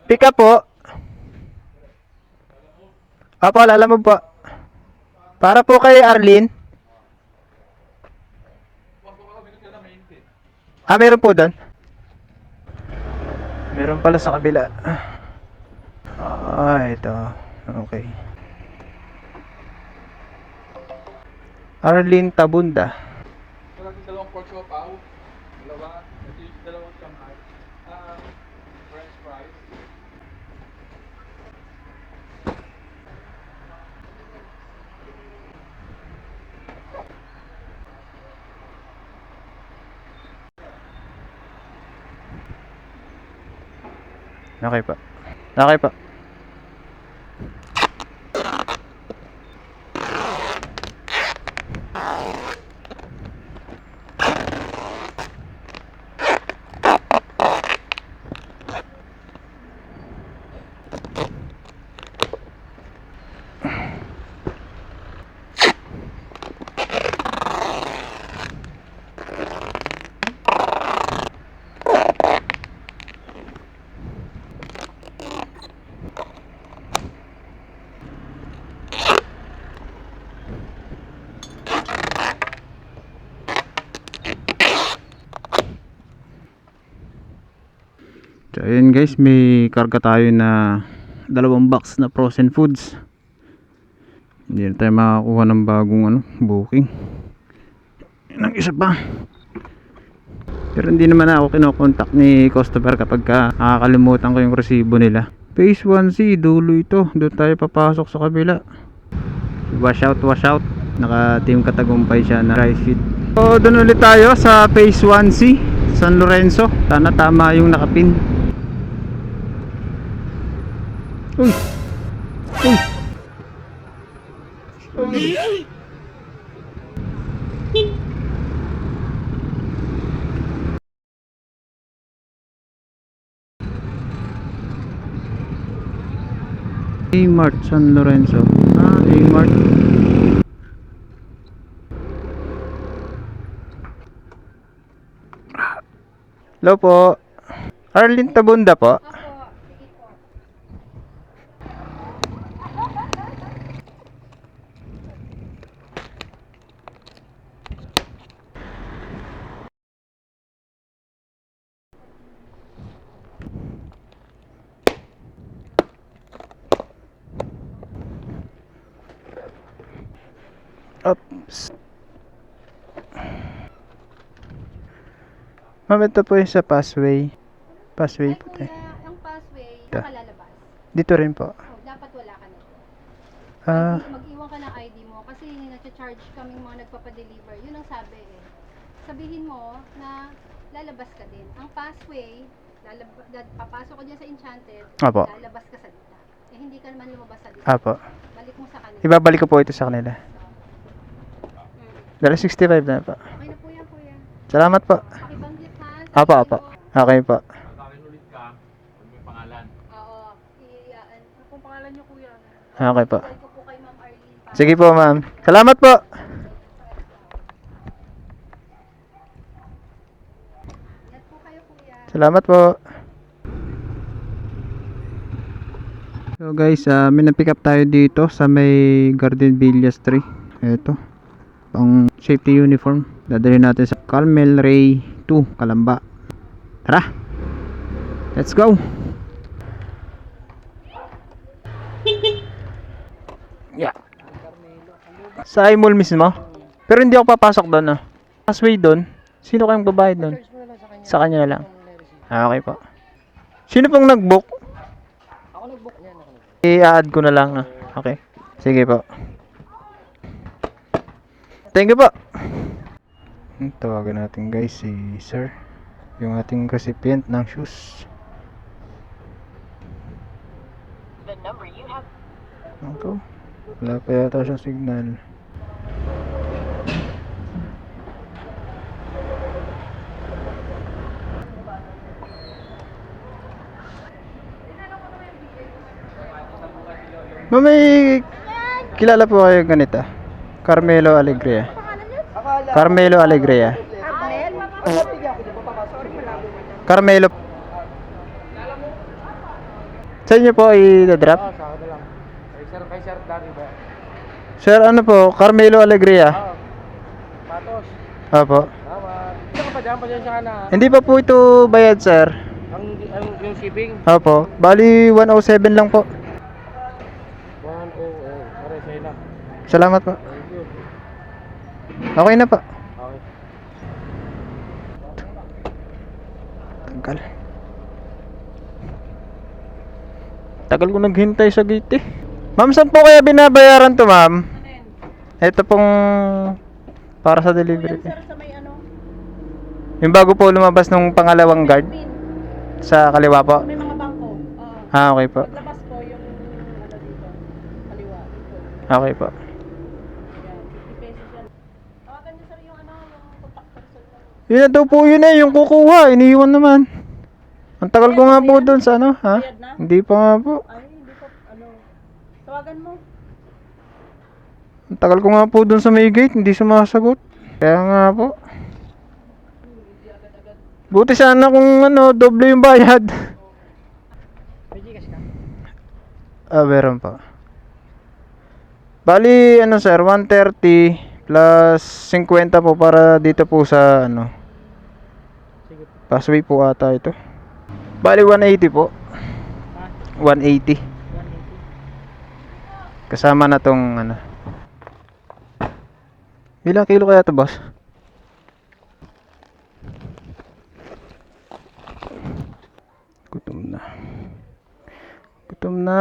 Pick up po. Opo, lalamove po. Para po kay Arlene. Meron po doon. Meron pala sa kabila. Ito. Okay. Arlene Tabunda. Wala yung dalawang pork siopaw. Dalawa. Ito yung dalawang shanghai. French fries. Okay pa. Okay pa. So ayun guys, may karga tayo na 2 box na frozen foods. Hindi na tayo makakuha ng bagong booking. Yun ang isa pa. Pero hindi naman ako kinokontak ni customer kapag nakakalimutan ko yung resibo nila. Phase 1C, dulo ito. Doon tayo papasok sa kabila. Wash out, wash out. Naka team Katagumpay siya na rice feed. So doon ulit tayo sa Phase 1C, San Lorenzo. Sana tama yung nakapin. Uy! Uy! A-Mart San Lorenzo. A-Mart. Hello po. Arlene Tabunda po. Oops. Ma'am, ito po yung sa Passway. Passway po tayo. Ang passway, Ito. nakalalabas. Dito rin po. Oh, dapat wala ka na. Ah, Mag-iwan ka ng ID mo kasi nag-charge kaming mga nagpapadeliver. Yun ang sabi eh. Sabihin mo na lalabas ka din. Ang passway, papasok ka dyan sa Enchanted, Apo. lalabas ka sa dita. Eh hindi ka naman lumabas sa dita. Apo. Balik mo sa kanila. Ibabalik ko po ito sa kanila. Dala 65 na po. Okay na po yan, kuya. Salamat po. Pakibanggit ha. Apo, apo. Okay po. Kakain ulit ka. Huwag may pangalan. Oo. Kung pangalan niyo, kuya. Okay po. Balik ko po kay Ma'am Arlene. Sige po, ma'am. Salamat po. Ingat po kayo, kuya. Salamat po. So guys, may na-pick up tayo dito sa may Garden Villas 3. Ito. Pang safety uniform. Dadalhin natin sa Carmel Ray 2, Kalamba. Tara. Let's go. Yeah. Sa iMall mismo? Pero hindi ako papasok doon Passway doon. Sino kayong babayad doon? Sa kanya na lang. Okay po. Sino pong nag-book? Ako nag-book niya. I-add ko na lang Okay. Sige po. Thank you po. Tawagan natin guys si Sir. Yung ating recipient ng shoes. The number you have. Ako. Wala pa yata siyang signal. May kilala po kayo ganito? Carmelo Alegria. Carmelo Alegria. Carmelo. Sa inyo po i-drop? Oo, sa akin na lang. Kay Sir Dari ba? Sir, ano po? Carmelo Alegria. Oo. Patos. Opo. Salamat. Ito ka pa dyan, pasensya ka na. Hindi pa po ito bayad, sir. Yung shipping? Opo. Bali, 107 lang po. 1 pare sa'yo na. Salamat po. Thank you. Okay na po. Okay. Tagal. Tagal ko naghintay sa gate eh. Ma'am, saan po kaya binabayaran to, ma'am? Ito pong para sa delivery. Sa may ano, Yung bago po lumabas nung pangalawang guard pin, sa kaliwa po. may mga bangko. Oo. Ah, okay po. Paglabas po yung ano dito, kaliwa. Dito. Okay po. Yan, 50 pesos yan. Tawagan niyo sir yung ano, yung contact person. Yun na daw po yun eh, yung kukuha. Iniiwan naman. Ang tagal ko nga po doon sa ano, ha? Bayad na? Hindi pa nga po. Ay, hindi ko, ano, tawagan mo. Ang tagal ko nga po doon sa may gate, hindi sumasagot. Kaya nga po. Buti sana kung ano, doble yung bayad. May Gcash ka? Ah, meron pa. Bali, ano sir, 130 plus 50 po para dito po sa ano. Sige. Passway po ata ito. Bali, 180 po. Ha? 180. 180. Kasama na tong ano. Ilang kilo kaya to, boss? Gutom na. Gutom na.